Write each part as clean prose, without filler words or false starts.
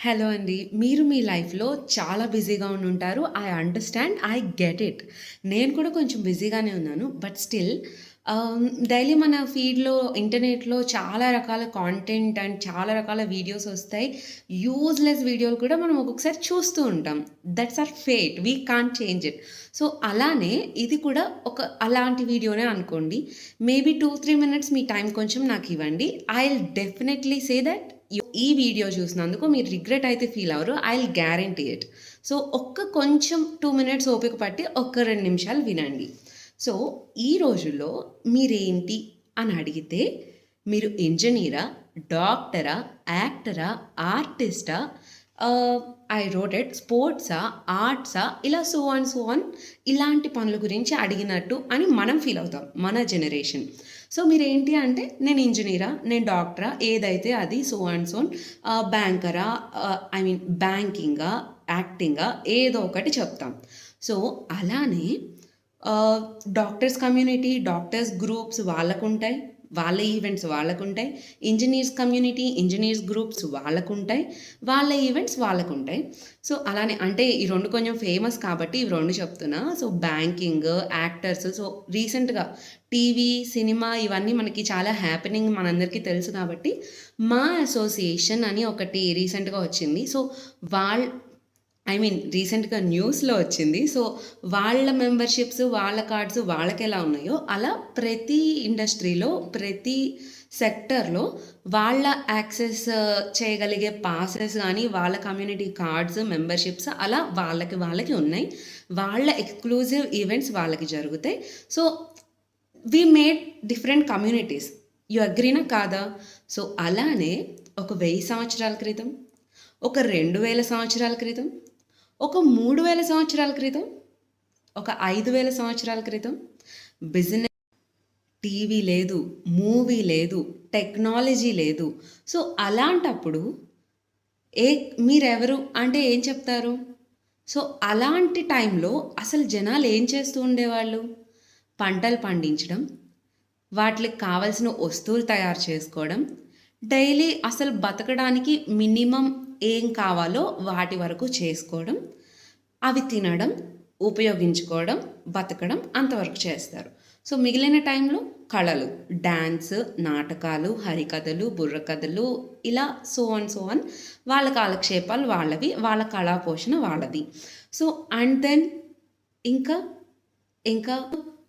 Hello అండి. మీరు మీ లైఫ్‌లో చాలా బిజీగా ఉండుంటారు. I understand. I get it. నేను కూడా కొంచెం బిజీగానే ఉన్నాను. బట్ స్టిల్ డైలీ మన ఫీడ్‌లో, ఇంటర్నెట్‌లో చాలా రకాల కాంటెంట్ అండ్ చాలా రకాల వీడియోస్ ఒస్తాయి. యూజ్‌లెస్ వీడియోలు కూడా మనం ఒక్కొక్కసారి చూస్తూ ఉంటాం. That's our fate. We can't change it. So, అలానే ఇది కూడా ఒక అలాంటి వీడియోనే అనుకోండి. మేబీ 2, 3 మినిట్స్ మీ టైం కొంచెం నాకివ్వండి. ఐల్ డెఫినైట్‌లీ సే దట్ ఈ వీడియో చూసినందుకు మీరు రిగ్రెట్ అయితే ఫీల్ అవ్వరు. I will guarantee it. So, కొంచెం 2 మినిట్స్ ఓపిక పట్టి ఒక్క 2 నిమిషాలు వినండి. సో, ఈ రోజుల్లో మీరేంటి అని అడిగితే మీరు ఇంజినీరా? డాక్టరా? యాక్టరా? ఆర్టిస్టా? ఆహ్, ఐ రోట్ ఇట్ స్పోర్ట్సా? ఆర్ట్సా? ఇలా సో ఆన్ ఇలాంటి పనుల గురించి అడిగినట్టు అని మనం ఫీల్ అవుతాం. మన జనరేషన్. సో, మీరేంటి అంటే నేను ఇంజినీరా? నేను డాక్టరా? ఏదైతే అది సో ఆన్ బ్యాంకరా? ఐ మీన్ బ్యాంకింగా? యాక్టింగా? ఏదో ఒకటి చెప్తాం. సో, అలానే ah, doctors community, doctors groups వాళ్ళకుంటాయి. వాళ్ళ ఈవెంట్స్ వాళ్ళకుంటాయి. ఇంజినీర్స్ కమ్యూనిటీ, ఇంజినీర్స్ గ్రూప్స్ వాళ్ళకుంటాయి. వాళ్ళ ఈవెంట్స్ వాళ్ళకుంటాయి. సో, అలానే అంటే ఈ 2 కొంచెం ఫేమస్ కాబట్టి ఇవి 2 చెప్తున్నా. సో, బ్యాంకింగ్, యాక్టర్స్ సో, రీసెంట్‌గా టీవీ, సినిమా ఇవన్నీ మనకి చాలా హ్యాపెనింగ్ మనందరికీ తెలుసు కాబట్టి, మా అసోసియేషన్ అని ఒకటి రీసెంట్‌గా వచ్చింది. సో, వాళ్ ఐ మీన్ రీసెంట్‌గా న్యూస్‌లో వచ్చింది. సో, వాళ్ళ మెంబర్‌షిప్స్, వాళ్ళ కార్డ్స్ వాళ్ళకెలా ఉన్నాయో, అలా ప్రతి ఇండస్ట్రీలో, ప్రతి సెక్టర్‌లో వాళ్ళ యాక్సెస్ చేయగలిగే పాసెస్ గానీ, వాళ్ళ కమ్యూనిటీ కార్డ్స్, మెంబర్‌షిప్స్ అలా వాళ్ళకి ఉన్నాయి. వాళ్ళ ఎక్స్‌క్లూజివ్ ఈవెంట్స్ వాళ్ళకి జరుగుతాయి. So, we made different communities. You అగ్రీనా? కాదా? సో, అలానే ఒక 1000 సంవత్సరాల క్రితం, ఒక 2000 సంవత్సరాల క్రితం, ఒక 3000 సంవత్సరాల క్రితం, ఒక 5000 సంవత్సరాల క్రితం బిజినెస్ టీవీ లేదు, మూవీ లేదు, టెక్నాలజీ లేదు. సో, అలాంటప్పుడు ఏ మీరెవరు అంటే ఏం చెప్తారు? సో, అలాంటి టైంలో అసలు జనాలు ఏం చేస్తూ ఉండేవాళ్ళు? పంటలు పండించడం, వాటిలికి కావాల్సిన వస్తువులు తయారు చేసుకోవడం, డైలీ అసలు బతకడానికి మినిమమ్ ఏం కావాలో వాటి వరకు చేసుకోవడం, అవి తినడం, ఉపయోగించుకోవడం, బతకడం అంతవరకు చేస్తారు. సో, మిగిలిన టైంలో కళలు, డాన్స్, నాటకాలు, హరికథలు, బుర్రకథలు ఇలా సో ఆన్ వాళ్ళ కాలక్షేపాలు వాళ్ళవి, వాళ్ళ కళా పోషణ వాళ్ళది. సో, అండ్ దెన్ ఇంకా ఇంకా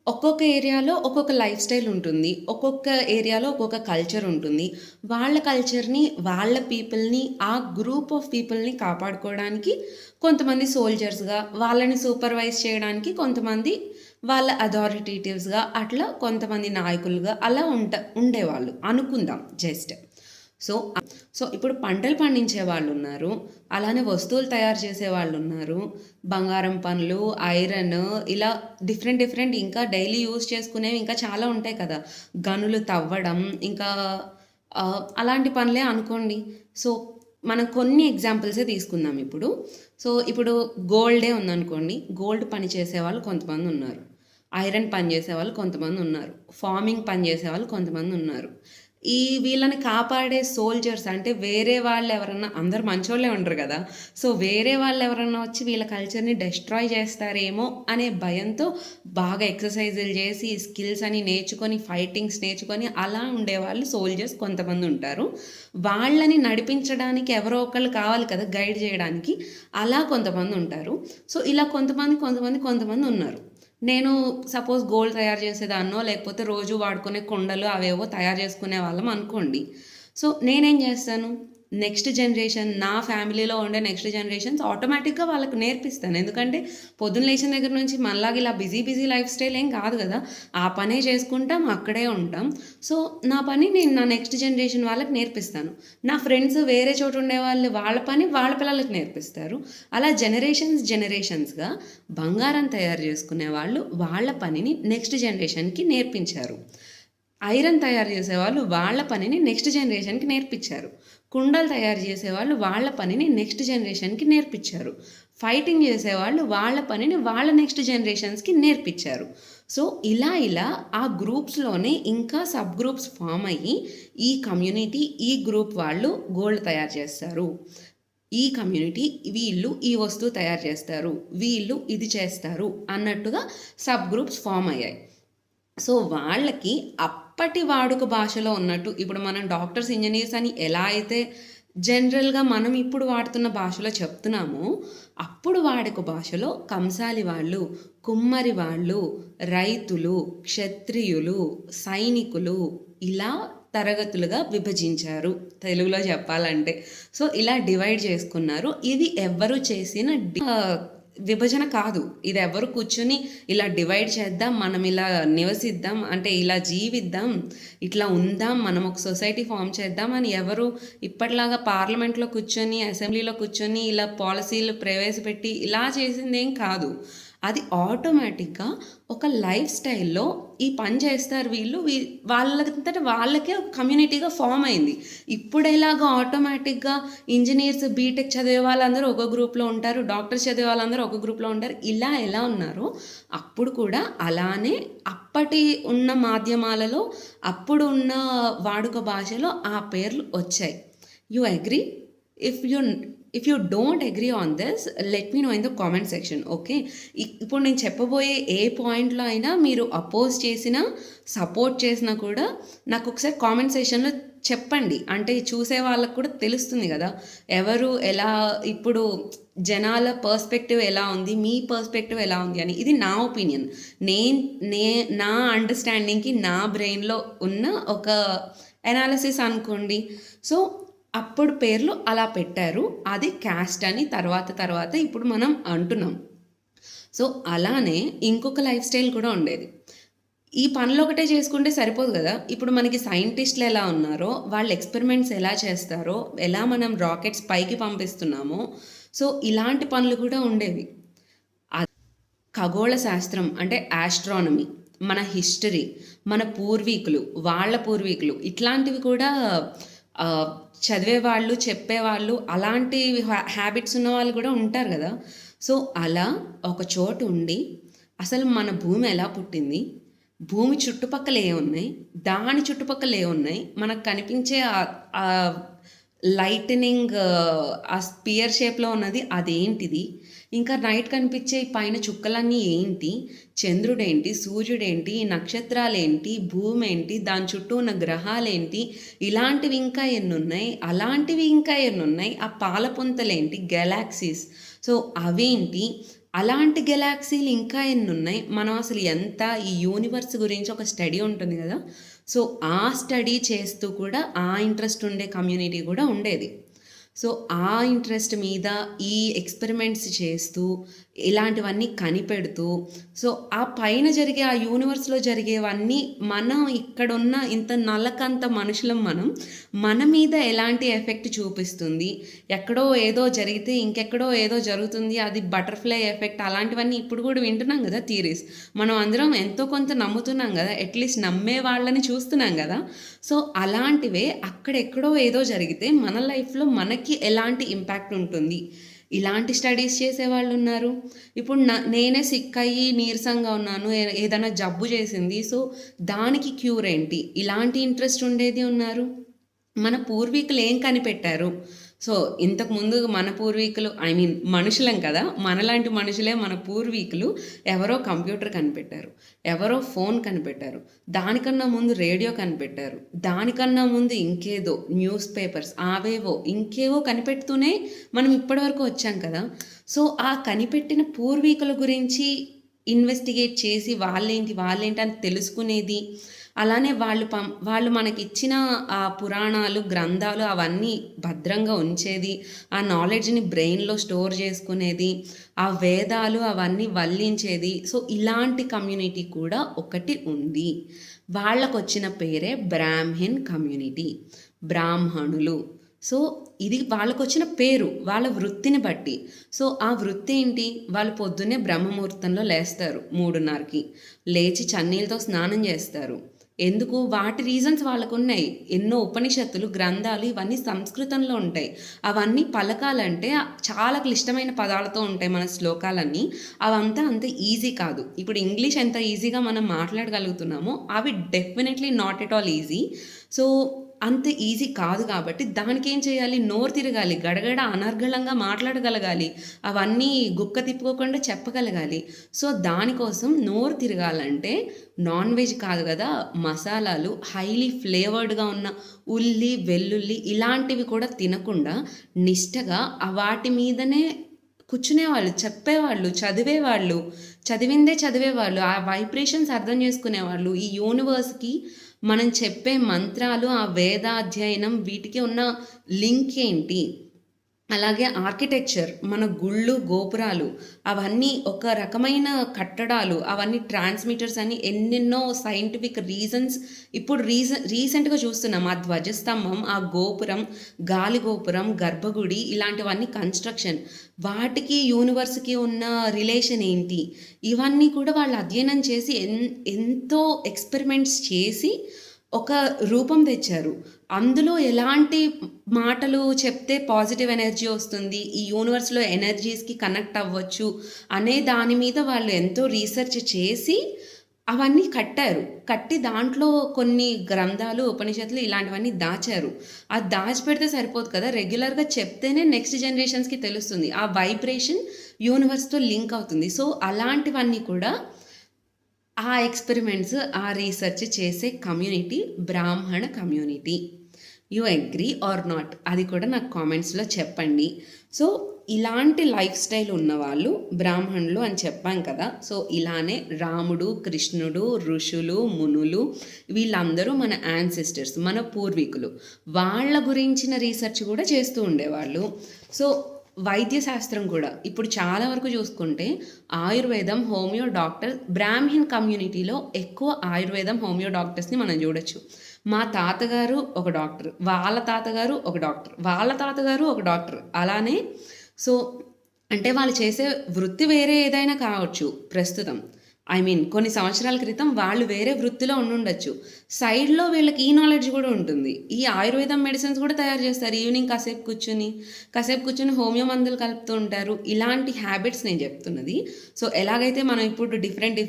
ఒక్కొక్క ఏరియాలో ఒక్కొక్క లైఫ్ స్టైల్ ఉంటుంది. ఒక్కొక్క ఏరియాలో ఒక్కొక్క కల్చర్ ఉంటుంది. వాళ్ళ కల్చర్‌ని, వాళ్ళ పీపుల్‌ని, ఆ గ్రూప్ ఆఫ్ పీపుల్‌ని కాపాడుకోవడానికి కొంతమంది సోల్జర్స్‌గా, వాళ్ళని సూపర్వైజ్ చేయడానికి కొంతమంది వాళ్ళ అథారిటేటివ్స్‌గా, అట్లా కొంతమంది నాయకులుగా అలా ఉండేవాళ్ళు అనుకుందాం జస్ట్. సో, ఇప్పుడు పంటలు పండించే వాళ్ళున్నారు. అలానే వస్తువులు తయారు చేసే వాళ్ళున్నారు. బంగారం పనులు, ఐరన్ ఇలా డిఫరెంట్ ఇంకా డైలీ యూజ్ చేసుకునేవి ఇంకా చాలా ఉంటాయి కదా! గనులు తవ్వడం, ఇంకా అలాంటి పనులే అనుకోండి. సో, మనం కొన్ని ఎగ్జాంపుల్సే తీసుకుందాం ఇప్పుడు. సో, ఇప్పుడు గోల్డే ఉందనుకోండి. గోల్డ్ పని చేసేవాళ్ళు కొంతమందున్నారు. ఐరన్ పని చేసేవాళ్ళు కొంతమందున్నారు. ఫార్మింగ్ పని చేసేవాళ్ళు కొంతమందున్నారు. వీళ్ళని కాపాడే సోల్జర్స్ అంటే వేరే వాళ్ళెవరన్నా అందరూ మంచోళ్ళే ఉండరు గదా! సో, వేరే వాళ్ళెవరన్నా వచ్చి వీళ్ళ కల్చర్‌ని డెస్ట్రాయ్ చేస్తారేమో అనే భయంతో బాగా ఎక్సర్‌సైజులు చేసి, స్కిల్స్ అని నేర్చుకొని, ఫైటింగ్స్ నేర్చుకొని అలా ఉండేవాళ్ళు సోల్జర్స్ కొంతమందుంటారు. వాళ్ళని నడిపించడానికి ఎవరో ఒకళ్ళు కావాలి కదా! గైడ్ చేయడానికి. అలా కొంతమందుంటారు. సో, ఇలా కొంతమందున్నారు. నేను సపోజ్ గోల్డ్ తయారు చేసేదాన్నో, లేకపోతే రోజు వాడుకునే కుండలు అవేవో తయారు చేసుకునే వాళ్ళం అనుకోండి. సో, నేనేం చేస్తాను, నెక్స్ట్ జనరేషన్ నా ఫ్యామిలీలో ఉండే నెక్స్ట్ జనరేషన్స్ ఆటోమేటిక్‌గా వాళ్ళకి నేర్పిస్తాను. ఎందుకంటే పొద్దున్న లేచిన దగ్గర నుంచి మనలాగా ఇలా బిజీ లైఫ్ స్టైల్ ఏం కాదు గదా! ఆ పనే చేసుకుంటాం, అక్కడే ఉంటాం. సో, నా పని నేను నా నెక్స్ట్ జనరేషన్ వాళ్ళకి నేర్పిస్తాను. నా ఫ్రెండ్స్ వేరే చోట ఉండేవాళ్ళు వాళ్ళ పని వాళ్ళ పిల్లలకి నేర్పిస్తారు. అలా జనరేషన్స్‌గా బంగారం తయారు చేసుకునే వాళ్ళు వాళ్ళ పనిని నెక్స్ట్ జనరేషన్‌కి నేర్పించారు. ఐరన్ తయారు చేసేవాళ్ళు వాళ్ళ పనిని నెక్స్ట్ జనరేషన్‌కి నేర్పించారు. కుండలు తయారు చేసేవాళ్ళు వాళ్ళ పనిని నెక్స్ట్ జనరేషన్‌కి నేర్పించారు. ఫైటింగ్ చేసేవాళ్ళు వాళ్ళ పనిని వాళ్ళ నెక్స్ట్ జనరేషన్స్‌కి నేర్పించారు. సో, ఇలా ఆ గ్రూప్స్‌లోనే ఇంకా సబ్ గ్రూప్స్ ఫార్మ్ అయ్యి ఈ కమ్యూనిటీ, ఈ గ్రూప్ వాళ్ళు గోల్డ్ తయారు చేస్తారు. ఈ కమ్యూనిటీ వీళ్ళు ఈ వస్తువు తయారు చేస్తారు, వీళ్ళు ఇది చేస్తారు అన్నట్టుగా సబ్ గ్రూప్స్ ఫామ్ అయ్యాయి. సో వాళ్ళకి అప్పటి వాడుక భాషలో ఉన్నట్టు ఇప్పుడు మనం డాక్టర్స్, ఇంజనీర్స్ అని ఎలా అయితే జనరల్గా మనం ఇప్పుడు వాడుతున్న భాషలో చెప్తున్నామో, అప్పుడు వాడుక భాషలో కంసాలి వాళ్ళు, కుమ్మరి వాళ్ళు, రైతులు, క్షత్రియులు, సైనికులు ఇలా తరగతులుగా విభజించారు తెలుగులో చెప్పాలంటే. సో ఇలా డివైడ్ చేసుకున్నారు. ఇది ఎవ్వరు చేసిన విభజన కాదు. ఇది ఎవరు కూర్చొని ఇలా డివైడ్ చేద్దాం, మనం ఇలా నివసిద్దాం, అంటే ఇలా జీవిద్దాం, ఇట్లా ఉందాం, మనం ఒక సొసైటీ ఫామ్ చేద్దాం అని ఎవరు ఇప్పటిలాగా పార్లమెంట్లో కూర్చొని, అసెంబ్లీలో కూర్చొని ఇలా పాలసీలు ప్రవేశపెట్టి ఇలా చేసిందేం కాదు. అది ఆటోమేటిక్గా ఒక లైఫ్ స్టైల్లో ఈ పని చేస్తారు వీళ్ళు, వాళ్ళంతట వాళ్ళకే ఒక కమ్యూనిటీగా ఫామ్ అయింది. ఇప్పుడు ఎలాగో ఆటోమేటిక్గా ఇంజనీర్స్, బీటెక్ చదివే వాళ్ళందరూ ఒక గ్రూప్లో ఉంటారు, డాక్టర్స్ చదివే వాళ్ళందరూ ఒక గ్రూప్లో ఉంటారు, ఇలా ఎలా ఉన్నారో అప్పుడు కూడా అలానే అప్పటి ఉన్న మాధ్యమాలలో, అప్పుడు ఉన్న వాడుక భాషలో ఆ పేర్లు వచ్చాయి. You agree? If you don't agree on this, let me know in the comment section. Okay, ఇప్పుడు నేను చెప్పబోయే ఏ పాయింట్లో అయినా మీరు అపోజ్ చేసినా, సపోర్ట్ చేసినా కూడా నాకు ఒకసారి కామెంట్ సెక్షన్లో చెప్పండి. అంటే చూసే వాళ్ళకు కూడా తెలుస్తుంది కదా ఎవరు ఎలా, ఇప్పుడు జనాల పర్స్పెక్టివ్ ఎలా ఉంది, మీ పర్స్పెక్టివ్ ఎలా ఉంది అని. ఇది నా ఒపీనియన్, నా అండర్స్టాండింగ్కి, నా బ్రెయిన్లో ఉన్న ఒక అనాలిసిస్ అనుకోండి. సో అప్పుడు పేర్లు అలా పెట్టారు, అది క్యాస్ట్ అని తర్వాత ఇప్పుడు మనం అంటున్నాం. సో అలానే ఇంకొక లైఫ్ స్టైల్ కూడా ఉండేది. ఈ పనులు ఒకటే చేసుకుంటే సరిపోదు కదా. ఇప్పుడు మనకి సైంటిస్టులు ఎలా ఉన్నారో, వాళ్ళు ఎక్స్పెరిమెంట్స్ ఎలా చేస్తారో, ఎలా మనం రాకెట్స్ పైకి పంపిస్తున్నామో, సో ఇలాంటి పనులు కూడా ఉండేవి. ఖగోళ శాస్త్రం అంటే ఆస్ట్రానమీ, మన హిస్టరీ, మన పూర్వీకులు, వాళ్ళ పూర్వీకులు, ఇట్లాంటివి కూడా చదివేవాళ్ళు, చెప్పేవాళ్ళు, అలాంటి హ్యాబిట్స్ ఉన్న వాళ్ళు కూడా ఉంటారు కదా. సో అలా ఒక చోటు ఉండి అసలు మన భూమి ఎలా పుట్టింది, భూమి చుట్టుపక్కల ఏమున్నాయి, దాని చుట్టుపక్కల ఏమున్నాయి, మనకు కనిపించే లైటనింగ్ ఆ స్పియర్ షేప్లో ఉన్నది అదేంటిది, ఇంకా నైట్ కనిపించే పైన చుక్కలన్నీ ఏంటి, చంద్రుడేంటి, సూర్యుడేంటి, నక్షత్రాలేంటి, భూమి ఏంటి, దాని చుట్టూ ఉన్న గ్రహాలేంటి, ఇలాంటివి ఇంకా ఎన్నున్నాయి, అలాంటివి ఇంకా ఎన్నున్నాయి, ఆ పాలపుంతలేంటి, గెలాక్సీస్, సో అవేంటి, అలాంటి గెలాక్సీలు ఇంకా ఎన్నున్నాయి, మనం అసలు ఎంత, ఈ యూనివర్స్ గురించి ఒక స్టడీ ఉంటుంది కదా. సో ఆ స్టడీ చేస్తూ కూడా ఆ ఇంట్రెస్ట్ ఉండే కమ్యూనిటీ కూడా ఉండేది. సో ఆ ఇంట్రెస్ట్ మీద ఈ ఎక్స్పెరిమెంట్స్ చేస్తూ ఇలాంటివన్నీ కనిపెడుతూ, సో ఆ పైన జరిగే ఆ యూనివర్స్లో జరిగేవన్నీ మనం ఇక్కడున్న ఇంత నల్లకంత మనుషులం మన మీద ఎలాంటి ఎఫెక్ట్ చూపిస్తుంది, ఎక్కడో ఏదో జరిగితే ఇంకెక్కడో ఏదో జరుగుతుంది, అది బటర్ఫ్లై ఎఫెక్ట్, అలాంటివన్నీ ఇప్పుడు కూడా వింటున్నాం కదా థియరీస్. మనం అందరం ఎంతో కొంత నమ్ముతున్నాం కదా, అట్లీస్ట్ నమ్మే వాళ్ళని చూస్తున్నాం కదా. సో అలాంటివే అక్కడెక్కడో ఏదో జరిగితే మన లైఫ్లో మనకి ఎలాంటి ఇంపాక్ట్ ఉంటుంది, ఇలాంటి స్టడీస్ చేసేవాళ్ళు ఉన్నారు. ఇప్పుడు నేనే సిక్ అయ్యి నీరసంగా ఉన్నాను, ఏదైనా జబ్బు చేసింది, సో దానికి క్యూర్ ఏంటి, ఇలాంటి ఇంట్రెస్ట్ ఉండేది ఉన్నారు. మన పూర్వీకులు ఏం కనిపెట్టారు, సో ఇంతకుముందు మన పూర్వీకులు, మనుషులం కదా, మనలాంటి మనుషులే మన పూర్వీకులు ఎవరో కంప్యూటర్ కనిపెట్టారు, ఎవరో ఫోన్ కనిపెట్టారు, దానికన్నా ముందు రేడియో కనిపెట్టారు, దానికన్నా ముందు ఇంకేదో న్యూస్ పేపర్స్, ఆవేవో ఇంకేవో కనిపెడుతూనే మనం ఇప్పటివరకు వచ్చాం కదా. సో ఆ కనిపెట్టిన పూర్వీకుల గురించి ఇన్వెస్టిగేట్ చేసి వాళ్ళేంటి అని తెలుసుకునేది, అలానే వాళ్ళు మనకిచ్చిన ఆ పురాణాలు, గ్రంథాలు అవన్నీ భద్రంగా ఉంచేది, ఆ నాలెడ్జ్ని బ్రెయిన్లో స్టోర్ చేసుకునేది, ఆ వేదాలు అవన్నీ వల్లించేది. సో ఇలాంటి కమ్యూనిటీ కూడా ఒకటి ఉంది. వాళ్ళకు వచ్చిన పేరే బ్రాహ్మిన్ కమ్యూనిటీ, బ్రాహ్మణులు. సో ఇది వాళ్ళకు వచ్చిన పేరు వాళ్ళ వృత్తిని బట్టి. సో ఆ వృత్తి ఏంటి, వాళ్ళు పొద్దున్నే బ్రహ్మముహూర్తంలో లేస్తారు, 3:30కి లేచి చన్నీళ్ళతో స్నానం చేస్తారు. ఎందుకు, వాటి రీజన్స్ వాళ్ళకు ఉన్నాయి. ఎన్నో ఉపనిషత్తులు, గ్రంథాలు ఇవన్నీ సంస్కృతంలో ఉంటాయి. అవన్నీ పలకాలంటే చాలా క్లిష్టమైన పదాలతో ఉంటాయి మన శ్లోకాలన్నీ. అవంతా అంత ఈజీ కాదు. ఇప్పుడు ఇంగ్లీష్ ఎంత ఈజీగా మనం మాట్లాడగలుగుతున్నామో అవి definitely not at all easy. So అంత ఈజీ కాదు కాబట్టి దానికేం చేయాలి? నోరు తిరగాలి. గడగడ అనర్గళంగా మాట్లాడగలగాలి. అవన్నీ గుక్క తిప్పుకోకుండా చెప్పగలగాలి. సో, దానికోసం నోరు తిరగాలంటే నాన్ వెజ్ కాదు గదా! మసాలాలు హైలీ ఫ్లేవర్డ్‌గా ఉన్న ఉల్లి, వెల్లుల్లి ఇలాంటివి కూడా తినకుండా నిష్టగా వాటి మీదనే కూర్చునేవాళ్ళు, చెప్పేవాళ్ళు, చదివేవాళ్ళు. చదివిందే చదివేవాళ్ళు. ఆ వైబ్రేషన్స్ అర్థం చేసుకునేవాళ్ళు. ఈ యూనివర్స్‌కి మనం చెప్పే మంత్రాలు, ఆ వేదాధ్యయనం వీటికి ఉన్న లింక్ ఏంటి? అలాగే ఆర్కిటెక్చర్, మన గుళ్ళు, గోపురాలు అవన్నీ ఒక రకమైన కట్టడాలు, అవన్నీ ట్రాన్స్‌మిటర్స్ అని ఎన్నెన్నో సైంటిఫిక్ రీజన్స్ ఇప్పుడు రీసెంట్‌గా చూస్తున్నాం. ఆ ధ్వజస్తంభం, ఆ గోపురం, గాలి గోపురం, గర్భగుడి ఇలాంటివన్నీ కన్‌స్ట్రక్షన్. వాటికి యూనివర్స్‌కి ఉన్న రిలేషన్ ఏంటి? ఇవన్నీ కూడా వాళ్ళు అధ్యయనం చేసి ఎంతో ఎక్స్‌పెరిమెంట్స్ చేసి ఒక రూపం తెచ్చారు. అందులో ఎలాంటి మాటలు చెప్తే పాజిటివ్ ఎనర్జీ వస్తుంది, ఈ యూనివర్స్‌లో ఎనర్జీస్‌కి కనెక్ట్ అవ్వచ్చు అనే దాని మీద వాళ్ళు ఎంతో రీసెర్చ్ చేసి అవన్నీ కట్టారు. కట్టి దాంట్లో కొన్ని గ్రంథాలు, ఉపనిషత్తులు ఇలాంటివన్నీ దాచారు. అది దాచిపెడితే సరిపోదు కదా! రెగ్యులర్‌గా చెప్తేనే నెక్స్ట్ జనరేషన్స్‌కి తెలుస్తుంది. ఆ వైబ్రేషన్ యూనివర్స్‌తో లింక్ అవుతుంది. సో, అలాంటివన్నీ కూడా ఆ ఎక్స్‌పెరిమెంట్స్, ఆ రీసెర్చ్ చేసే కమ్యూనిటీ బ్రాహ్మణ community. You agree or not? అది కూడా నాకు కామెంట్స్‌లో చెప్పండి. సో, ఇలాంటి లైఫ్ స్టైల్ ఉన్నవాళ్ళు బ్రాహ్మణులు అని చెప్పాం కదా! సో, ఇలానే రాముడు, కృష్ణుడు, ఋషులు, మునులు వీళ్ళందరూ మన యాన్సెస్టర్స్, మన పూర్వీకులు. వాళ్ళ గురించిన రీసెర్చ్ కూడా చేస్తూ ఉండేవాళ్ళు. సో, వైద్య శాస్త్రం కూడా ఇప్పుడు చాలా వరకు చూసుకుంటే ఆయుర్వేదం, హోమియో డాక్టర్ బ్రాహ్మిన్ కమ్యూనిటీలో ఎక్కువ ఆయుర్వేదం, హోమియో డాక్టర్స్‌ని మనం చూడొచ్చు. మా తాతగారు ఒక డాక్టర్, వాళ్ళ తాతగారు ఒక డాక్టర్, వాళ్ళ తాతగారు ఒక డాక్టర్. అలానే సో, అంటే వాళ్ళు చేసే వృత్తి వేరే ఏదైనా కావచ్చు ప్రస్తుతం. ఐ మీన్ కొన్ని సంవత్సరాల క్రితం వాళ్ళు వేరే వృత్తిలో ఉండుండొచ్చు. సైడ్‌లో వీళ్ళకి ఈ నాలెడ్జ్ గూడా ఉంటుంది. ఈ ఆయుర్వేదం మెడిసిన్స్ గూడా తయారు చేస్తారు. ఈవినింగ్ కాసేపు కూర్చొని హోమియో మందులు కలుపుతూ ఉంటారు. ఇలాంటి హ్యాబిట్స్ నేను చెప్తున్నది. సో, ఎలాగైతే మనం ఇప్పుడు డిఫరెంట్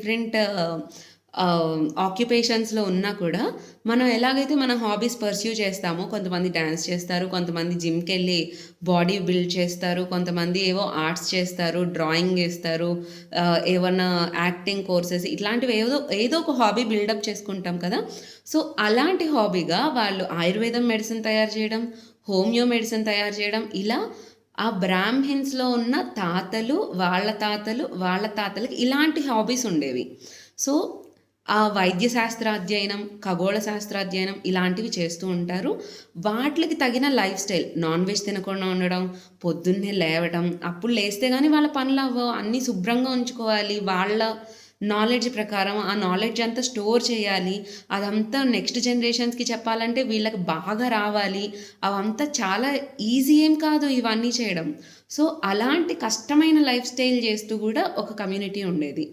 ఆక్యుపేషన్స్‌లో ఉన్నా కూడా మనం ఎలాగైతే మన హాబీస్ పర్స్యూ చేస్తామో, కొంతమంది డాన్స్ చేస్తారు, కొంతమంది జిమ్‌కెళ్ళి బాడీ బిల్డ్ చేస్తారు, కొంతమంది ఏవో ఆర్ట్స్ చేస్తారు, డ్రాయింగ్ ఏస్తారు, ఏవన్నా యాక్టింగ్ కోర్సెస్ ఇట్లాంటివి ఏదో ఒక హాబీ బిల్డప్ చేసుకుంటాం కదా! సో, అలాంటి హాబీగా వాళ్ళు ఆయుర్వేదం మెడిసిన్ తయారు చేయడం, హోమియో మెడిసిన్ తయారు చేయడం ఇలా ఆ బ్రాహ్మిన్స్‌లో ఉన్న తాతలు, వాళ్ళ తాతలకి ఇలాంటి హాబీస్ ఉండేవి. సో, ఆ వైద్య శాస్త్రాధ్యయనం, ఖగోళ శాస్త్రాధ్యయనం ఇలాంటివి చేస్తూ ఉంటారు. వాటిలకి తగిన లైఫ్ స్టైల్ నాన్ వెజ్ తినకుండా ఉండడం, పొద్దున్నే లేవడం, అప్పుడు లేస్తే గాని వాళ్ళ పనులవ్వవు. అన్నీ శుభ్రంగా ఉంచుకోవాలి. వాళ్ళ నాలెడ్జ్ ప్రకారం ఆ నాలెడ్జ్ అంతా స్టోర్ చేయాలి. అదంతా నెక్స్ట్ జనరేషన్స్‌కి చెప్పాలంటే వీళ్ళకి బాగా రావాలి. అవంతా చాలా ఈజీ ఏం కాదు ఇవన్నీ చేయడం. సో, అలాంటి కష్టమైన లైఫ్ స్టైల్ చేస్తూ గూడా ఒక కమ్యూనిటీ ఉండేది.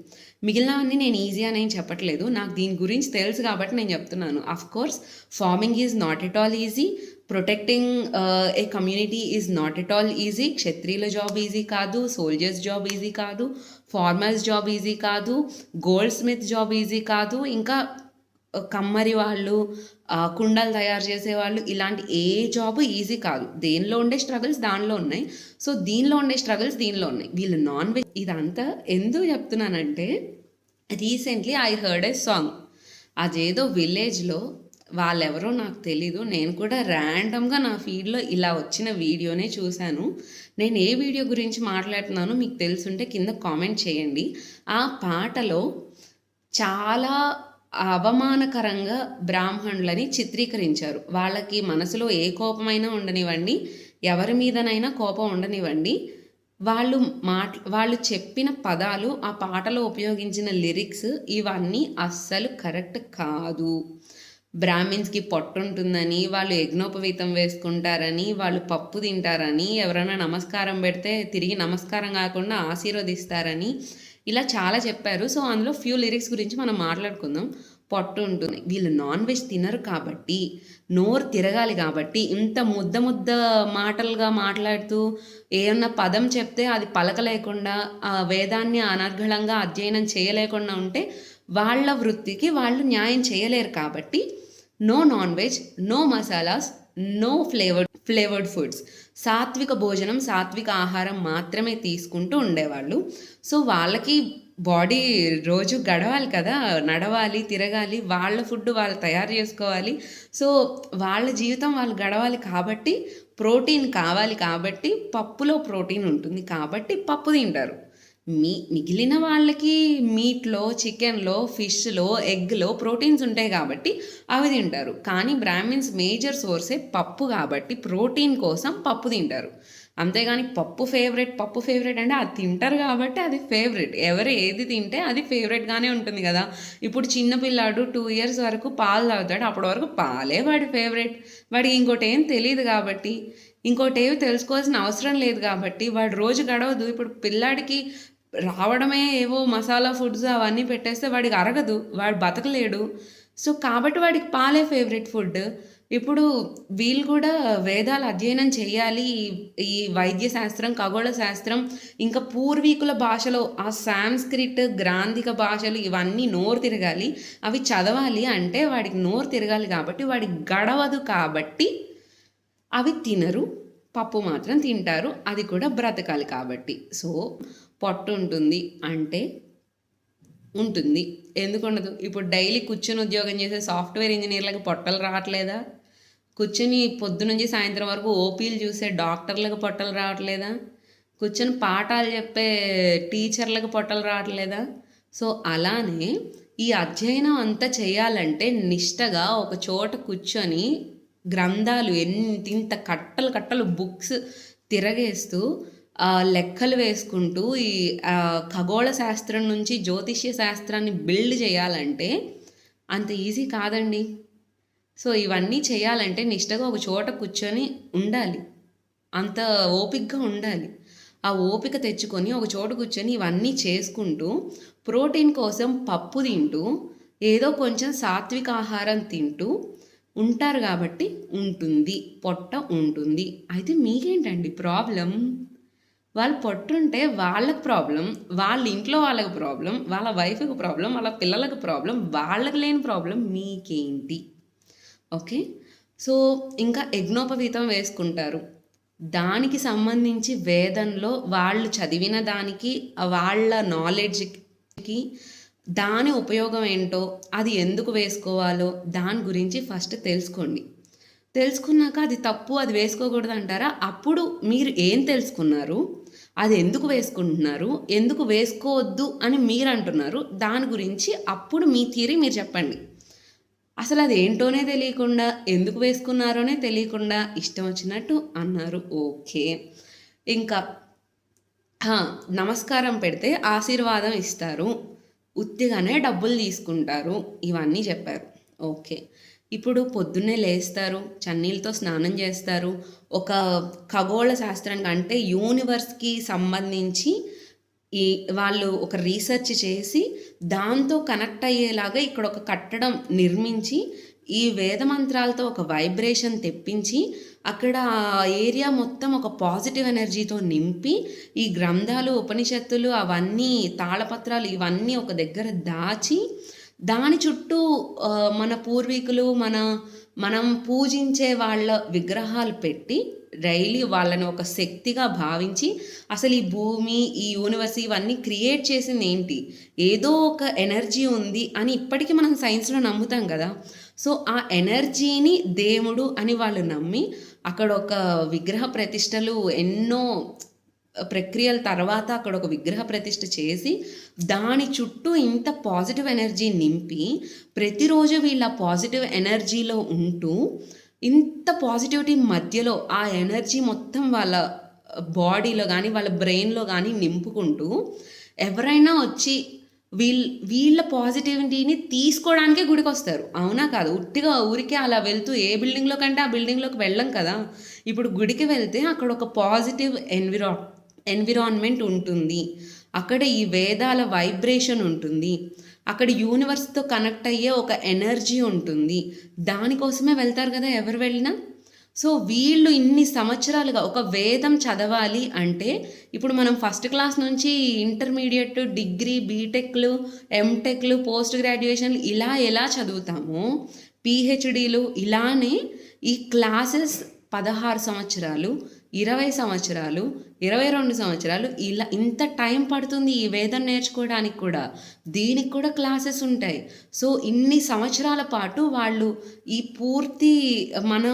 మిగిలినవన్నీ నేను ఈజీ అని ఏం చెప్పట్లేదు. నాకు దీని గురించి తెలుసు కాబట్టి నేను చెప్తున్నాను. Of course farming is not at all easy. Protecting a community is not at all easy. క్షత్రియుల జాబ్ ఈజీ కాదు. సోల్జర్స్ జాబ్ ఈజీ కాదు. ఫార్మర్స్ జాబ్ ఈజీ కాదు. గోల్డ్ స్మిత్ జాబ్ ఈజీ కాదు. ఇంకా కమ్మరి వాళ్ళు, కుండలు తయారు చేసేవాళ్ళు ఇలాంటి ఏ జాబు ఈజీ కాదు. దేనిలో ఉండే స్ట్రగుల్స్ దానిలో ఉన్నాయి. సో, దీనిలో ఉండే స్ట్రగుల్స్ దీనిలో ఉన్నాయి. వీళ్ళు నాన్ వెజ్ ఇదంతా ఎందుకు చెప్తున్నానంటే recently I heard a song. అదేదో విలేజ్‌లో వాళ్ళెవరో నాకు తెలీదు. నేను కూడా ర్యాండమ్‌గా నా ఫీడ్‌లో ఇలా వచ్చిన వీడియోనే చూశాను. నేను ఏ వీడియో గురించి మాట్లాడుతున్నానో మీకు తెలిసుంటే కింద కామెంట్ చేయండి. ఆ పాటలో చాలా అవమానకరంగా బ్రాహ్మణులని చిత్రీకరించారు. వాళ్ళకి మనసులో ఏ కోపమైనా ఉండనివ్వండి, ఎవరి మీదనైనా కోపం ఉండనివ్వండి. వాళ్ళు చెప్పిన పదాలు, ఆ పాటలో ఉపయోగించిన లిరిక్స్ ఇవన్నీ అస్సలు కరెక్ట్ కాదు. బ్రాహ్మిన్స్‌కి పొట్టుంటుందని, వాళ్ళు యజ్ఞోపవీతం వేసుకుంటారని, వాళ్ళు పప్పు తింటారని, ఎవరైనా నమస్కారం పెడితే తిరిగి నమస్కారం కాకుండా ఆశీర్వదిస్తారని, ఇలా చాలా చెప్పారు. సో, అందులో ఫ్యూ లిరిక్స్ గురించి మనం మాట్లాడుకుందాం. పొట్టు ఉంటుంది. వీళ్ళు నాన్ వెజ్ తినరు కాబట్టి, నోరు తిరగాలి కాబట్టి, ఇంత ముద్ద మాటలుగా మాట్లాడుతూ ఏమన్నా పదం చెప్తే అది పలకలేకుండా, ఆ వేదాన్ని అనర్గళంగా అధ్యయనం చేయలేకుండా ఉంటే, వాళ్ళ వృత్తికి వాళ్ళు న్యాయం చేయలేరు కాబట్టి, no non veg, no masalas, no flavoured foods. సాత్విక భోజనం, సాత్విక ఆహారం మాత్రమే తీసుకుంటూ ఉండేవాళ్ళు. సో వాళ్ళకి బాడీ రోజు గడవాలి కదా, నడవాలి, తిరగాలి, వాళ్ళ ఫుడ్ వాళ్ళు తయారు చేసుకోవాలి. సో వాళ్ళ జీవితం వాళ్ళు గడవాలి కాబట్టి ప్రోటీన్ కావాలి కాబట్టి పప్పులో ప్రోటీన్ ఉంటుంది కాబట్టి పప్పు తింటారు. మిగిలిన వాళ్ళకి మీట్‌లో, చికెన్‌లో, ఫిష్‌లో, ఎగ్‌లో ప్రోటీన్స్ ఉంటాయి కాబట్టి అవి తింటారు. కానీ బ్రాహ్మిన్స్ మేజర్ సోర్సే పప్పు కాబట్టి ప్రోటీన్ కోసం పప్పు తింటారు. అంతేగాని పప్పు ఫేవరెట్ అంటే అది తింటారు కాబట్టి అది ఫేవరెట్. ఎవరు ఏది తింటే అది ఫేవరెట్‌గానే ఉంటుంది గదా! ఇప్పుడు చిన్న పిల్లాడు 2 ఇయర్స్ వరకు పాలు తాగుతాడు. అప్పటి వరకు పాలే వాడి ఫేవరెట్. వాడికి ఇంకోటేం తెలీదు కాబట్టి, ఇంకోటేవి తెలుసుకోవాల్సిన అవసరం లేదు కాబట్టి వాడి రోజు గడవదు. ఇప్పుడు పిల్లాడికి రావడమే ఏవో మసాలా ఫుడ్స్ అవన్నీ పెట్టేస్తే వాడికి అరగదు. వాడు బతకలేడు. సో, కాబట్టి వాడికి పాలే ఫేవరెట్ ఫుడ్. ఇప్పుడు వీళ్ళు కూడా వేదాలు అధ్యయనం చేయాలి. ఈ వైద్య శాస్త్రం, ఖగోళ శాస్త్రం, ఇంకా పూర్వీకుల భాషలో ఆ సాంస్క్రిట్, గ్రాంధిక భాషలు ఇవన్నీ నోరు తిరగాలి. అవి చదవాలి అంటే వాడికి నోరు తిరగాలి కాబట్టి వాడికి గడవదు కాబట్టి అవి తినరు. పప్పు మాత్రం తింటారు. అది కూడా బ్రతకాలి కాబట్టి. సో, పొట్టుంటుంది అంటే ఉంటుంది. ఎందుకుండదు? ఇప్పుడు డైలీ కూర్చొని ఉద్యోగం చేసే సాఫ్ట్‌వేర్ ఇంజినీర్‌లకి పొట్టలు రావట్లేదా? కూర్చొని పొద్దునుంచి సాయంత్రం వరకు ఓపీలు చూసే డాక్టర్‌లకు పొట్టలు రావట్లేదా? కూర్చొని పాఠాలు చెప్పే టీచర్‌లకు పొట్టలు రావట్లేదా? సో, అలానే ఈ అధ్యయనం అంతా చేయాలంటే నిష్టగా ఒక చోట కూర్చొని గ్రంథాలు ఇంతింత కట్టలు కట్టలు బుక్స్ తిరగేస్తూ లెక్కలు వేసుకుంటూ ఈ ఖగోళ శాస్త్రం నుంచి జ్యోతిష్య శాస్త్రాన్ని బిల్డ్ చేయాలంటే అంత ఈజీ కాదండి. సో ఇవన్నీ చేయాలంటే నిష్టగా ఒక చోట కూర్చొని ఉండాలి. అంత ఓపికగా ఉండాలి. ఆ ఓపిక తెచ్చుకొని ఒక చోట కూర్చొని ఇవన్నీ చేసుకుంటూ ప్రోటీన్ కోసం పప్పు తింటూ ఏదో కొంచెం సాత్విక ఆహారం తింటూ ఉంటారు కాబట్టి ఉంటుంది. పొట్ట ఉంటుంది. అయితే మీకేంటండి ప్రాబ్లం? వాళ్ళు పొట్టుంటే వాళ్ళకి ప్రాబ్లం, వాళ్ళ ఇంట్లో వాళ్ళకి ప్రాబ్లం, వాళ్ళ వైఫ్‌కి ప్రాబ్లం, వాళ్ళ పిల్లలకి ప్రాబ్లం, వాళ్ళకి లేని ప్రాబ్లం మీకేంటి? ఓకే. సో, ఇంకా యజ్ఞోపవీతం వేసుకుంటారు. దానికి సంబంధించి వేదంలో వాళ్ళు చదివిన దానికి, వాళ్ళ నాలెడ్జ్‌కి దాని ఉపయోగం ఏంటో, అది ఎందుకు వేసుకోవాలో దాని గురించి ఫస్ట్ తెలుసుకోండి. తెలుసుకున్నాక అది తప్పు, అది వేసుకోకూడదు అంటారా? అప్పుడు మీరు ఏం తెలుసుకున్నారు? అది ఎందుకు వేసుకుంటున్నారు? ఎందుకు వేసుకోవద్దు అని మీరంటున్నారు? దాని గురించి అప్పుడు మీ థియరీ మీరు చెప్పండి. అసలు అది ఏంటోనే తెలియకుండా, ఎందుకు వేసుకున్నారోనే తెలియకుండా ఇష్టం వచ్చినట్టు అన్నారు. ఓకే. ఇంకా నమస్కారం పెడితే ఆశీర్వాదం ఇస్తారు. ఉత్తిగానే డబ్బులు తీసుకుంటారు. ఇవన్నీ చెప్పారు. ఓకే. ఇప్పుడు పొద్దున్నే లేస్తారు, చన్నీళ్ళతో స్నానం చేస్తారు. ఒక ఖగోళ శాస్త్రానికి అంటే యూనివర్స్‌కి సంబంధించి ఈ వాళ్ళు ఒక రీసెర్చ్ చేసి దాంతో కనెక్ట్ అయ్యేలాగా ఇక్కడ ఒక కట్టడం నిర్మించి ఈ వేద మంత్రాలతో ఒక వైబ్రేషన్ తెప్పించి అక్కడ ఆ ఏరియా మొత్తం ఒక పాజిటివ్ ఎనర్జీతో నింపి ఈ గ్రంథాలు, ఉపనిషత్తులు అవన్నీ తాళపత్రాలు ఇవన్నీ ఒక దగ్గర దాచి దాని చుట్టూ మన పూర్వీకులు మనం పూజించే వాళ్ళ విగ్రహాలు పెట్టి డైలీ వాళ్ళని ఒక శక్తిగా భావించి అసలు ఈ భూమి, ఈ యూనివర్స్ ఇవన్నీ క్రియేట్ చేసింది ఏంటి? ఏదో ఒక ఎనర్జీ ఉంది అని ఇప్పటికీ మనం సైన్స్‌లో నమ్ముతాం కదా! సో, ఆ ఎనర్జీని దేవుడు అని వాళ్ళు నమ్మి అక్కడ ఒక విగ్రహ ప్రతిష్టలు ఎన్నో ప్రక్రియల తర్వాత అక్కడ ఒక విగ్రహ ప్రతిష్ఠ చేసి దాని చుట్టూ ఇంత పాజిటివ్ ఎనర్జీ నింపి ప్రతిరోజు వీళ్ళ పాజిటివ్ ఎనర్జీలో ఉంటూ ఇంత పాజిటివిటీ మధ్యలో ఆ ఎనర్జీ మొత్తం వాళ్ళ బాడీలో కానీ వాళ్ళ బ్రెయిన్లో కానీ నింపుకుంటూ ఎవరైనా వచ్చి వీళ్ళ పాజిటివిటీని తీసుకోవడానికే గుడికొస్తారు. అవునా కాదా? ఉట్టిగా ఊరికే అలా వెళ్తూ ఏ బిల్డింగ్‌లో కంటే ఆ బిల్డింగ్‌లోకి వెళ్ళం కదా! ఇప్పుడు గుడికి వెళ్తే అక్కడ ఒక పాజిటివ్ ఎన్విరాన్మెంట్ ఉంటుంది. అక్కడ ఈ వేదాల వైబ్రేషన్ ఉంటుంది. అక్కడ యూనివర్స్‌తో కనెక్ట్ అయ్యే ఒక ఎనర్జీ ఉంటుంది. దానికోసమే వెళ్తారు కదా ఎవరు వెళ్ళినా. సో, వీళ్ళు ఇన్ని సంవత్సరాలుగా ఒక వేదం చదవాలి అంటే ఇప్పుడు మనం ఫస్ట్ క్లాస్ నుంచి ఇంటర్మీడియేట్, డిగ్రీ, బీటెక్‌లు, ఎంటెక్‌లు, పోస్ట్ గ్రాడ్యుయేషన్‌లు ఇలా ఎలా చదువుతామో పీహెచ్డీలు ఇలానే ఈ క్లాసెస్ 16 సంవత్సరాలు, 20 సంవత్సరాలు, 22 సంవత్సరాలు ఇలా ఇంత టైం పడుతుంది ఈ వేదం నేర్చుకోవడానికి కూడా. దీనికి కూడా క్లాసెస్ ఉంటాయి. సో, ఇన్ని సంవత్సరాల పాటు వాళ్ళు ఈ పూర్తి మన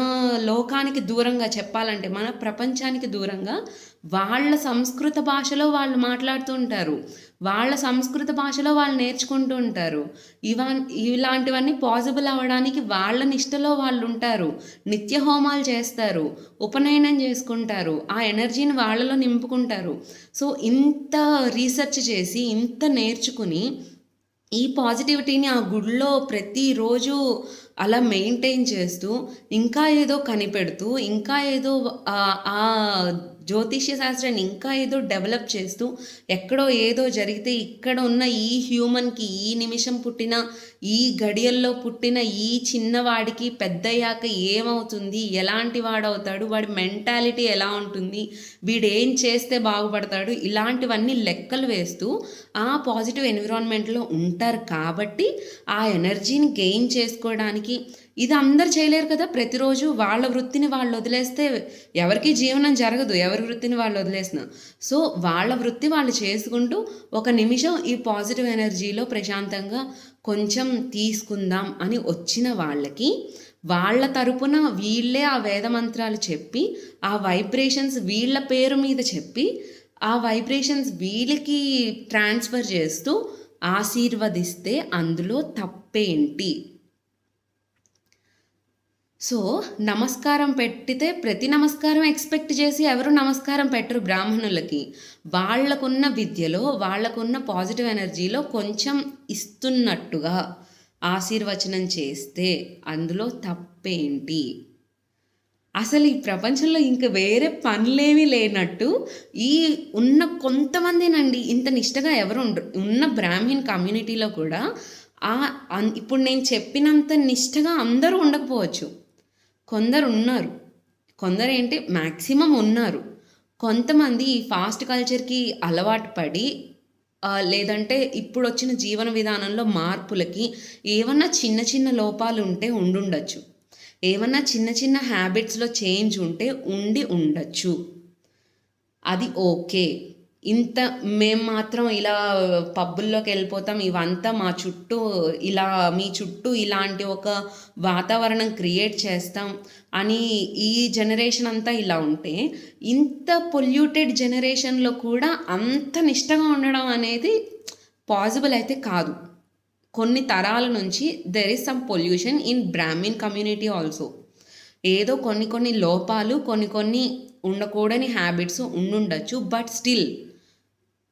లోకానికి దూరంగా చెప్పాలంటే, మన ప్రపంచానికి దూరంగా వాళ్ళ సంస్కృత భాషలో వాళ్ళు మాట్లాడుతూ ఉంటారు. వాళ్ళ సంస్కృత భాషలో వాళ్ళు నేర్చుకుంటూ ఉంటారు. ఇలాంటివన్నీ పాసిబుల్ అవ్వడానికి వాళ్ళ నిష్టలో వాళ్ళుంటారు. నిత్య హోమాలు చేస్తారు. ఉపనయనం చేసుకుంటారు. ఆ ఎనర్జీని వాళ్ళలో నింపుకుంటారు. సో, ఇంత రీసెర్చ్ చేసి, ఇంత నేర్చుకుని, ఈ పాజిటివిటీని ఆ గుడిలో ప్రతిరోజు అలా మెయింటైన్ చేస్తూ, ఇంకా ఏదో కనిపెడుతూ, ఇంకా ఏదో ఆ జ్యోతిష్య శాస్త్రాన్ని ఇంకా ఏదో డెవలప్ చేస్తూ, ఎక్కడో ఏదో జరిగితే ఇక్కడ ఉన్న ఈ హ్యూమన్‌కి, ఈ నిమిషం పుట్టిన, ఈ గడియల్లో పుట్టిన ఈ చిన్నవాడికి పెద్దయ్యాక ఏమవుతుంది? ఎలాంటి వాడవుతాడు? వాడి మెంటాలిటీ ఎలా ఉంటుంది? వీడేం చేస్తే బాగుపడతాడు? ఇలాంటివన్నీ లెక్కలు వేస్తూ ఆ పాజిటివ్ ఎన్విరాన్మెంట్లో ఉంటారు కాబట్టి ఆ ఎనర్జీని గెయిన్ చేసుకోవడానికి ఇది అందరు చేయలేరు కదా ప్రతిరోజు. వాళ్ళ వృత్తిని వాళ్ళు వదిలేస్తే ఎవరికీ జీవనం జరగదు, ఎవరి వృత్తిని వాళ్ళు వదిలేసిన. సో, వాళ్ళ వృత్తి వాళ్ళు చేసుకుంటూ ఒక నిమిషం ఈ పాజిటివ్ ఎనర్జీలో ప్రశాంతంగా కొంచెం తీసుకుందాం అని వచ్చిన వాళ్ళకి, వాళ్ళ తరపున వీళ్ళే ఆ వేద మంత్రాలు చెప్పి, ఆ వైబ్రేషన్స్ వీళ్ళ పేరు మీద చెప్పి, ఆ వైబ్రేషన్స్ వీళ్ళకి ట్రాన్స్ఫర్ చేస్తూ ఆశీర్వదిస్తే అందులో తప్పేంటి? సో, నమస్కారం పెట్టితే ప్రతి నమస్కారం ఎక్స్‌పెక్ట్ చేసి ఎవరు నమస్కారం పెట్టరు బ్రాహ్మణులకి. వాళ్ళకున్న విద్యలో, వాళ్ళకున్న పాజిటివ్ ఎనర్జీలో కొంచెం ఇస్తున్నట్టుగా ఆశీర్వచనం చేస్తే అందులో తప్పేంటి? అసలు ఈ ప్రపంచంలో ఇంక వేరే పనులేమీ లేనట్టు ఈ ఉన్న కొంతమందేనండి ఇంత నిష్టగా ఎవరు ఉండరు. ఉన్న బ్రాహ్మిన్ కమ్యూనిటీలో కూడా ఇప్పుడు నేను చెప్పినంత నిష్టగా అందరూ ఉండకపోవచ్చు. కొందరున్నారు. కొందరేంటి మ్యాక్సిమం ఉన్నారు. కొంతమంది ఈ ఫాస్ట్ కల్చర్‌కి అలవాటు పడి లేదంటే ఇప్పుడొచ్చిన జీవన విధానంలో మార్పులకి ఏవన్నా చిన్న చిన్న లోపాలుంటే ఉండుండొచ్చు. ఏవన్నా చిన్న చిన్న హ్యాబిట్స్‌లో చేంజ్ ఉంటే ఉండి ఉండొచ్చు. అది ఓకే. మేము మాత్రం ఇలా పబ్బుల్లోకెళ్ళిపోతాం. ఇవంతా మా చుట్టూ ఇలా మీ చుట్టూ ఇలాంటి ఒక వాతావరణం క్రియేట్ చేస్తాం అని ఈ జనరేషన్ అంతా ఇలా ఉంటే, ఇంత పొల్యూటెడ్ జనరేషన్‌లో కూడా అంత నిష్టగా ఉండడం అనేది పాసిబుల్ అయితే కాదు. కొన్ని తరాల నుంచి there is some pollution in Brahmin community also. ఏదో కొన్ని కొన్ని లోపాలు, కొన్ని కొన్ని ఉండకూడని హ్యాబిట్స్ ఉండుండొచ్చు. But still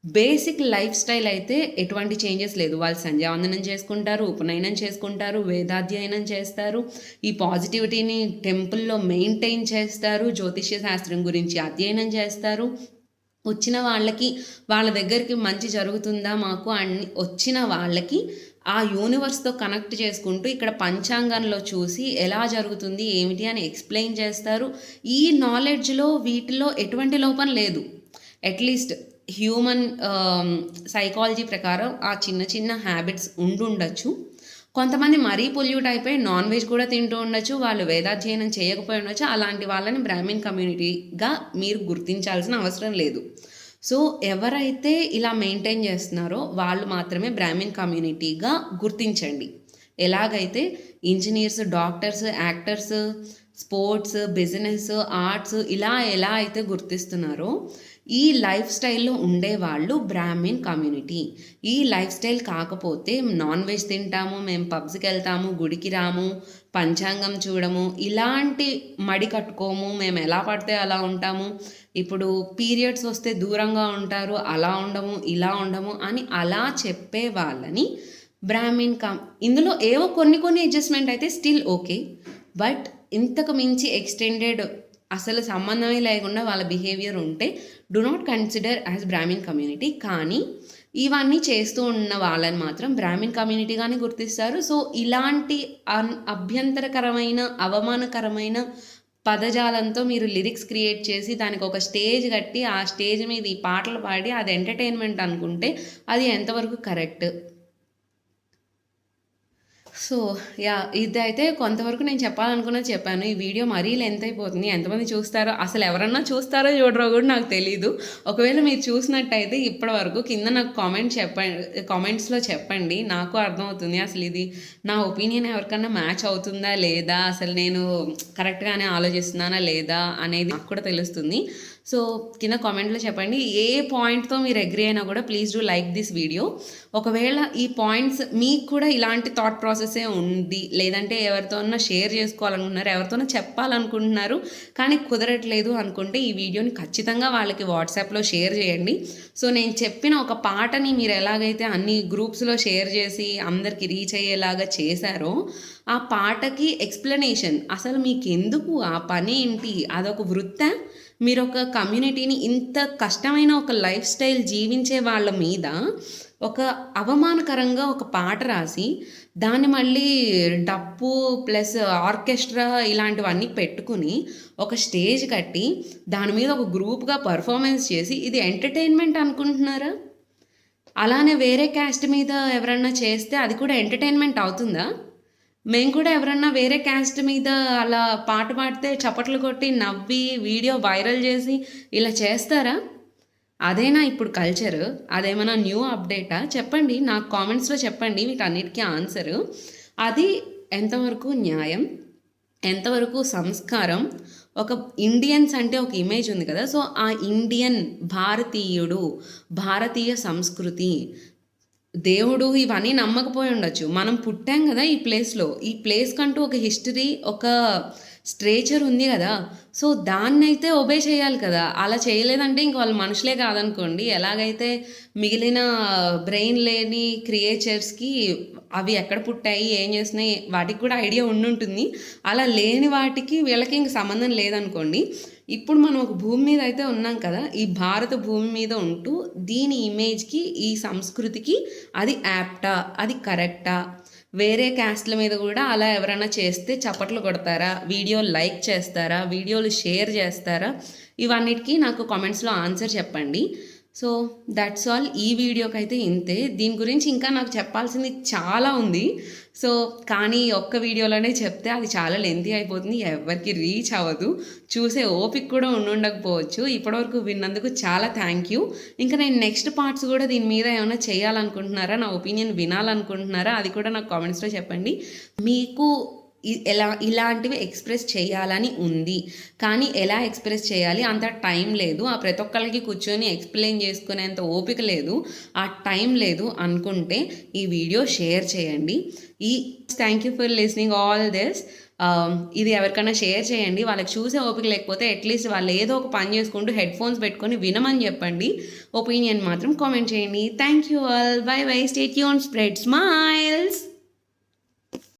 basic lifestyle అయితే ఎటువంటి చేంజెస్ లేదు. వాళ్ళు సంధ్యావందనం చేసుకుంటారు, ఉపనయనం చేసుకుంటారు, వేదాధ్యయనం చేస్తారు, ఈ పాజిటివిటీని టెంపుల్‌లో మెయింటైన్ చేస్తారు, జ్యోతిష్య శాస్త్రం గురించి అధ్యయనం చేస్తారు. వచ్చిన వాళ్ళకి వాళ్ళ దగ్గరికి మంచి జరుగుతుందా మాకు అని వచ్చిన వాళ్ళకి ఆ యూనివర్స్‌తో కనెక్ట్ చేసుకుంటూ ఇక్కడ పంచాంగంలో చూసి ఎలా జరుగుతుంది, ఏమిటి అని ఎక్స్‌ప్లెయిన్ చేస్తారు. ఈ నాలెడ్జ్‌లో వీటిలో ఎటువంటి లోపం లేదు. అట్‌లీస్ట్ హ్యూమన్ సైకాలజీ ప్రకారం ఆ చిన్న చిన్న హ్యాబిట్స్ ఉండుండొచ్చు. కొంతమంది మరీ పొల్యూట్ అయిపోయి నాన్ వెజ్ కూడా తింటూ ఉండొచ్చు. వాళ్ళు వేదాధ్యయనం చేయకపోయి ఉండొచ్చు. అలాంటి వాళ్ళని బ్రాహ్మిన్ కమ్యూనిటీగా మీరు గుర్తించాల్సిన అవసరం లేదు. సో, ఎవరైతే ఇలా మెయింటైన్ చేస్తున్నారో వాళ్ళు మాత్రమే బ్రాహ్మిన్ కమ్యూనిటీగా గుర్తించండి. ఎలాగైతే engineers, doctors, actors, sports, business, arts ఇలా ఎలా అయితే గుర్తిస్తున్నారో ఈ లైఫ్ స్టైల్లో ఉండేవాళ్ళు బ్రాహ్మిన్ కమ్యూనిటీ. ఈ లైఫ్ స్టైల్ కాకపోతే నాన్ వెజ్ తింటాము, మేము పబ్స్‌కి వెళ్తాము, గుడికి రాము, పంచాంగం చూడము, ఇలాంటి మడి కట్టుకోము, మేము ఎలా పడితే అలా ఉంటాము, ఇప్పుడు పీరియడ్స్ వస్తే దూరంగా ఉంటారు, అలా ఉండము, ఇలా ఉండము అని అలా చెప్పే వాళ్ళని బ్రాహ్మిన్ ఇందులో ఏవో కొన్ని కొన్ని అడ్జస్ట్‌మెంట్ అయితే స్టిల్ ఓకే. బట్ ఇంతకు మించి ఎక్స్టెండెడ్ అసలు సంబంధమే లేకుండా వాళ్ళ బిహేవియర్ ఉంటే do not consider as Brahmin community. కానీ ఇవన్నీ చేస్తూ ఉన్న వాళ్ళని మాత్రం బ్రాహ్మిన్ కమ్యూనిటీగానే గుర్తిస్తారు. సో, ఇలాంటి అభ్యంతరకరమైన, అవమానకరమైన పదజాలంతో మీరు లిరిక్స్ క్రియేట్ చేసి దానికి ఒక స్టేజ్ కట్టి ఆ స్టేజ్ మీద ఈ పాటలు పాడి అది ఎంటర్టైన్మెంట్ అనుకుంటే అది ఎంతవరకు కరెక్ట్? So, yeah! ఇదైతే కొంతవరకు నేను చెప్పాలనుకున్నది చెప్పాను. ఈ వీడియో మరీ లెంత్ అయిపోతుంది. ఎంతమంది చూస్తారో అసలెవరన్నా చూస్తారో చూడరో గూడా నాకు తెలీదు. ఒకవేళ మీరు చూసినట్టయితే ఇప్పటి వరకు కింద నాకు కామెంట్స్‌లో చెప్పండి. నాకు అర్థమవుతుంది. అసలిది నా ఒపీనియన్ ఎవరికన్నా మ్యాచ్ అవుతుందా? లేదా? అసలు నేను కరెక్ట్‌గానే ఆలోచిస్తున్నానా? లేదా? అనేది నాకు కూడా తెలుస్తుంది. సో, కింద కామెంట్‌లో చెప్పండి. ఏ పాయింట్‌తో మీరు అగ్రీ అయినా కూడా please do like this video. ఒకవేళ ఈ పాయింట్స్ మీకు కూడా ఇలాంటి థాట్ ప్రాసెసే ఉంది. లేదంటే ఎవరితోనన్నా షేర్ చేసుకోవాలనుకుంటున్నారు, ఎవరితోనో చెప్పాలనుకుంటున్నారు, కానీ కుదరట్లేదు అనుకుంటే ఈ వీడియోని ఖచ్చితంగా వాళ్ళకి వాట్సాప్‌లో షేర్ చేయండి. సో, నేను చెప్పిన ఒక పాటని మీరు ఎలాగైతే అన్ని గ్రూప్స్‌లో షేర్ చేసి అందరికి రీచ్ అయ్యేలాగా చేశారో, ఆ పాటకి ఎక్స్‌ప్లనేషన్ అసలు మీకెందుకు? ఆ పనేంటి? అదొక వృత్తా? మీరొక కమ్యూనిటీని ఇంత కష్టమైన ఒక లైఫ్ స్టైల్ జీవించే వాళ్ళ మీద ఒక అవమానకరంగా ఒక పాట రాసి, దాన్ని మళ్ళీ డప్పు ప్లస్ ఆర్కెస్ట్రా ఇలాంటివన్నీ పెట్టుకొని, ఒక స్టేజ్ కట్టి, దాని మీద ఒక గ్రూప్‌గా పెర్ఫార్మన్స్ చేసి, ఇది ఎంటర్‌టైన్‌మెంట్ అనుకుంటున్నారా? అలానే వేరే క్యాస్ట్ మీద ఎవరన్నా చేస్తే అది కూడా ఎంటర్‌టైన్‌మెంట్ అవుతుందా? మేము కూడా ఎవరన్నా వేరే క్యాస్ట్ మీద అలా పాట పాడితే చప్పట్లు కొట్టి, నవ్వి, వీడియో వైరల్ జేసి ఇలా చేస్తారా? అదేనా ఇప్పుడు కల్చరు? అదేమన్నా న్యూ అప్‌డేటా? చెప్పండి. నాకు కామెంట్స్‌లో చెప్పండి వీటన్నిటికి ఆన్సరు. అది ఎంతవరకు న్యాయం? ఎంతవరకు సంస్కారం? ఒక ఇండియన్స్ అంటే ఒక ఇమేజ్ ఉంది కదా! సో, ఆ ఇండియన్, భారతీయుడు, భారతీయ సంస్కృతి, దేవుడు ఇవన్నీ నమ్మకపోయి ఉండొచ్చు. మనం పుట్టాం గదా! ఈ ప్లేస్‌లో. ఈ ప్లేస్‌కంటూ ఒక హిస్టరీ, ఒక స్ట్రేచర్ ఉంది గదా! సో, దాన్నైతే ఒబే చేయాలి కదా! అలా చేయలేదంటే ఇంక వాళ్ళు మనుషులే కాదనుకోండి. ఎలాగైతే మిగిలిన బ్రెయిన్ లేని క్రియేచర్స్‌కి అవి ఎక్కడ పుట్టాయి, ఏం చేస్తున్నాయి వాటికి కూడా ఐడియా ఉండుంటుంది. అలా లేని వాటికి వీళ్ళకి ఇంక సంబంధం లేదనుకోండి. ఇప్పుడు మనం ఒక భూమి మీద అయితే ఉన్నాం కదా! ఈ భారత భూమి మీద ఉంటూ దీని ఇమేజ్‌కి, ఈ సంస్కృతికి అది యాప్టా? అది కరెక్టా? వేరే క్యాస్ట్‌ల మీద గూడా అలా ఎవరైనా చేస్తే చప్పట్లు కొడతారా? వీడియోలు లైక్ చేస్తారా? వీడియోలు షేర్ చేస్తారా? ఇవన్నిటికి నాకు కామెంట్స్‌లో ఆన్సర్ చెప్పండి. So, that's all. ఈ వీడియోకైతే ఇంతే. దీని గురించి ఇంకా నాకు చెప్పాల్సింది చాలా ఉంది. సో, కానీ ఒక్క వీడియోలోనే చెప్తే అది చాలా లెంతీ అయిపోతుంది. ఎవ్వరికీ రీచ్ అవ్వదు. చూసే ఓపిక కూడా ఉండుండకపోవచ్చు. ఇప్పటివరకు విన్నందుకు చాలా థ్యాంక్ యూ. ఇంకా నేను నెక్స్ట్ పార్ట్స్ గూడా దీని మీద ఏమన్నా చేయాలనుకుంటున్నారా? నా ఒపీనియన్ వినాలనుకుంటున్నారా? అది కూడా నాకు కామెంట్స్‌లో చెప్పండి. మీకు ఇలాంటివి ఎక్స్‌ప్రెస్ చేయాలని ఉంది. కానీ ఎలా ఎక్స్‌ప్రెస్ చేయాలి? అంత టైం లేదు. ఆ ప్రతి ఒక్కళ్ళకి కూర్చొని ఎక్స్‌ప్లెయిన్ చేసుకునేంత ఓపిక లేదు. ఆ టైం లేదు అనుకుంటే ఈ వీడియో షేర్ చేయండి. Thank you for listening all this. ఇది ఎవరికైనా షేర్ చేయండి. వాళ్ళకి చూసే ఓపిక లేకపోతే అట్‌లీస్ట్ వాళ్ళు ఏదో ఒక పని చేసుకుంటూ హెడ్‌ఫోన్స్ పెట్టుకొని వినమని చెప్పండి. ఒపీనియన్ మాత్రం కామెంట్ చేయండి. Thank you all. By by. Stay tuned. Spread smiles.